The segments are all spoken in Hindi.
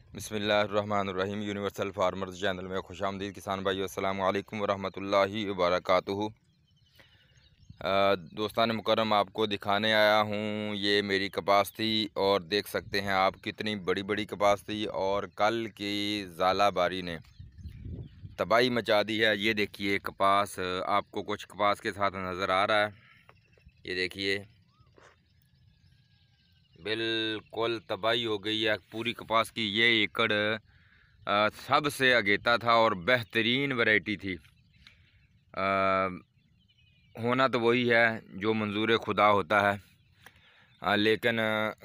बिस्मिल्लाहिर्रहमानिर्रहीम। यूनिवर्सल फार्मर्स चैनल में खुशामदीद किसान भाइयों, अस्सलाम वालेकुम वरहमतुल्लाहि वबरकातुहू। दोस्तान मुकर्रम, आपको दिखाने आया हूँ ये मेरी कपास थी और देख सकते हैं आप कितनी बड़ी बड़ी कपास थी और कल की ज़ालाबारी ने तबाही मचा दी है। ये देखिए कपास, आपको कुछ कपास के साथ नज़र आ रहा है। ये देखिए बिल्कुल तबाही हो गई है पूरी कपास की। ये एकड़ सबसे अगेता था और बेहतरीन वैरायटी थी। होना तो वही है जो मंजूर खुदा होता है। लेकिन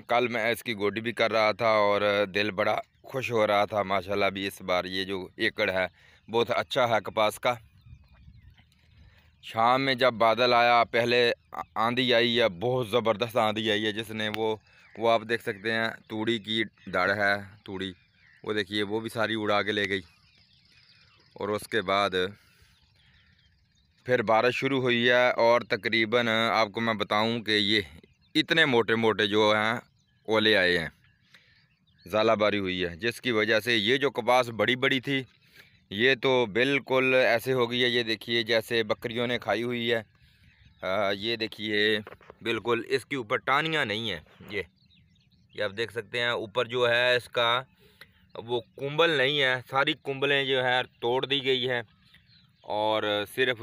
कल मैं इसकी गोडी भी कर रहा था और दिल बड़ा खुश हो रहा था। माशाल्लाह भी इस बार ये जो एकड़ है बहुत अच्छा है कपास का। शाम में जब बादल आया, पहले आंधी आई है, बहुत ज़बरदस्त आंधी आई है जिसने वो आप देख सकते हैं तूड़ी की दड़ है, तूड़ी वो देखिए वो भी सारी उड़ा के ले गई। और उसके बाद फिर बारिश शुरू हुई है और तकरीबन आपको मैं बताऊं कि ये इतने मोटे मोटे जो हैं ओले आए हैं, ज़ालाबारी हुई है, जिसकी वजह से ये जो कपास बड़ी बड़ी थी ये तो बिल्कुल ऐसे हो गई है। ये देखिए जैसे बकरियों ने खाई हुई है। ये देखिए बिल्कुल इसके ऊपर टानियाँ नहीं है। ये आप देख सकते हैं ऊपर जो है इसका वो कुंबल नहीं है, सारी कुंबलें जो है तोड़ दी गई है और सिर्फ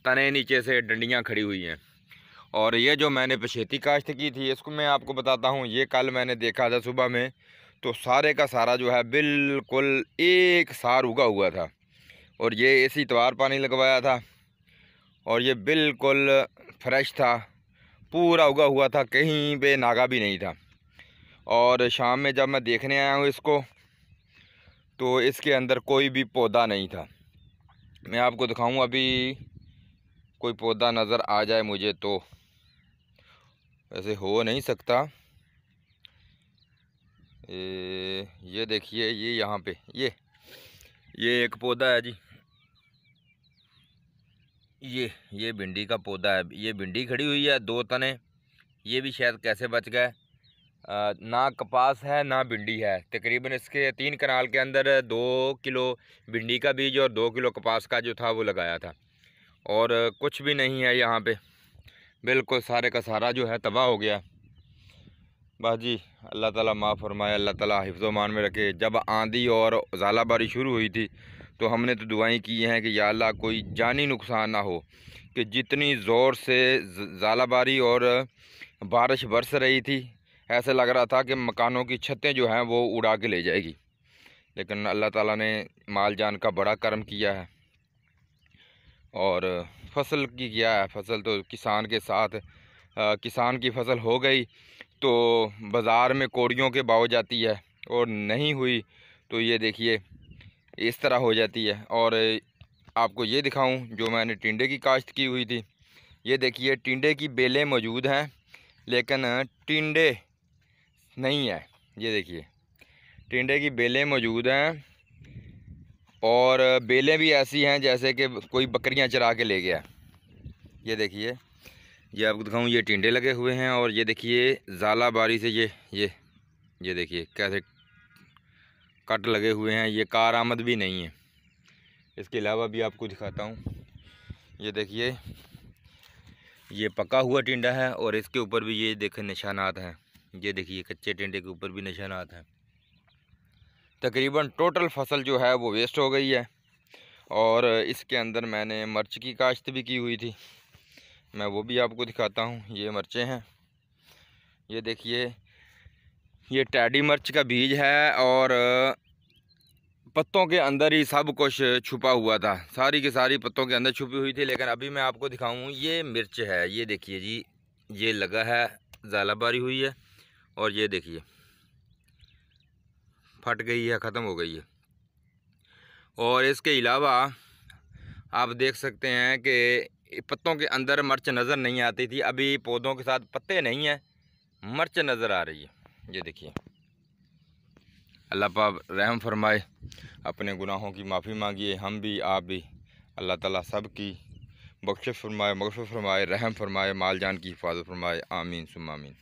तने नीचे से डंडियाँ खड़ी हुई हैं। और ये जो मैंने पछेती काश्त की थी इसको मैं आपको बताता हूँ, ये कल मैंने देखा था सुबह में, तो सारे का सारा जो है बिल्कुल एक सार उगा हुआ था। और ये इसी इतवार पानी लगवाया था और ये बिल्कुल फ्रेश था, पूरा उगा हुआ था, कहीं पे नागा भी नहीं था। और शाम में जब मैं देखने आया हूँ इसको तो इसके अंदर कोई भी पौधा नहीं था। मैं आपको दिखाऊँ, अभी कोई पौधा नज़र आ जाए मुझे तो ऐसे हो नहीं सकता। ये देखिए ये यहाँ पे ये एक पौधा है जी, ये भिंडी का पौधा है। ये भिंडी खड़ी हुई है, दो तने, ये भी शायद कैसे बच गए। ना कपास है ना भिंडी है। तकरीबन इसके 3 कनाल के अंदर 2 किलो भिंडी का बीज और 2 किलो कपास का जो था वो लगाया था और कुछ भी नहीं है यहाँ पे। बिल्कुल सारे का सारा जो है तबाह हो गया। बस जी, अल्लाह ताला माफ़ फरमाए, अल्लाह ताला हिफ्ज़ मान में रखे। जब आंधी और ज़ालाबारी शुरू हुई थी तो हमने तो दुआएं की हैं कि या अल्लाह कोई जानी नुकसान ना हो, कि जितनी ज़ोर से ज़ालाबारी और बारिश बरस रही थी ऐसे लग रहा था कि मकानों की छतें जो हैं वो उड़ा के ले जाएगी। लेकिन अल्लाह ताला ने माल जान का बड़ा करम किया है और फसल की किया है। फसल तो किसान के साथ, किसान की फसल हो गई तो बाज़ार में कौड़ियों के भाव जाती है और नहीं हुई तो ये देखिए इस तरह हो जाती है। और आपको ये दिखाऊं जो मैंने टिंडे की काश्त की हुई थी, ये देखिए टिंडे की बेलें मौजूद हैं लेकिन टिंडे नहीं है। ये देखिए टिंडे की बेलें मौजूद हैं और बेलें भी ऐसी हैं जैसे कि कोई बकरियां चरा के ले गया। ये देखिए, ये आपको दिखाऊं, ये टिंडे लगे हुए हैं और ये देखिए ज़ालाबारी से ये देखिए कैसे कट लगे हुए हैं। ये कार आमद भी नहीं है। इसके अलावा भी आपको दिखाता हूँ, ये देखिए ये पका हुआ टिंडा है और इसके ऊपर भी ये देखें निशानात हैं। ये देखिए कच्चे टिंडे के ऊपर भी निशानात हैं। तकरीबन टोटल फसल जो है वो वेस्ट हो गई है। और इसके अंदर मैंने मिर्च की काश्त भी की हुई थी, मैं वो भी आपको दिखाता हूँ। ये मिर्चें हैं, ये देखिए ये टैडी मिर्च का बीज है और पत्तों के अंदर ही सब कुछ छुपा हुआ था, सारी की सारी पत्तों के अंदर छुपी हुई थी। लेकिन अभी मैं आपको दिखाऊं, ये मिर्च है, ये देखिए जी, ये लगा है, ज़ालाबारी हुई है और ये देखिए फट गई है, ख़त्म हो गई है। और इसके अलावा आप देख सकते हैं कि पत्तों के अंदर मिर्च नज़र नहीं आती थी, अभी पौधों के साथ पत्ते नहीं हैं, मिर्च नज़र आ रही है। ये देखिए अल्लाह पाक रहम फरमाए, अपने गुनाहों की माफ़ी मांगिए, हम भी आप भी। अल्लाह ताला सब की बख्शिश फरमाए, मग़फ़िरत फरमाए, रहम फरमाए, माल जान की हिफाजत फरमाए। आमीन सुम्मा आमीन।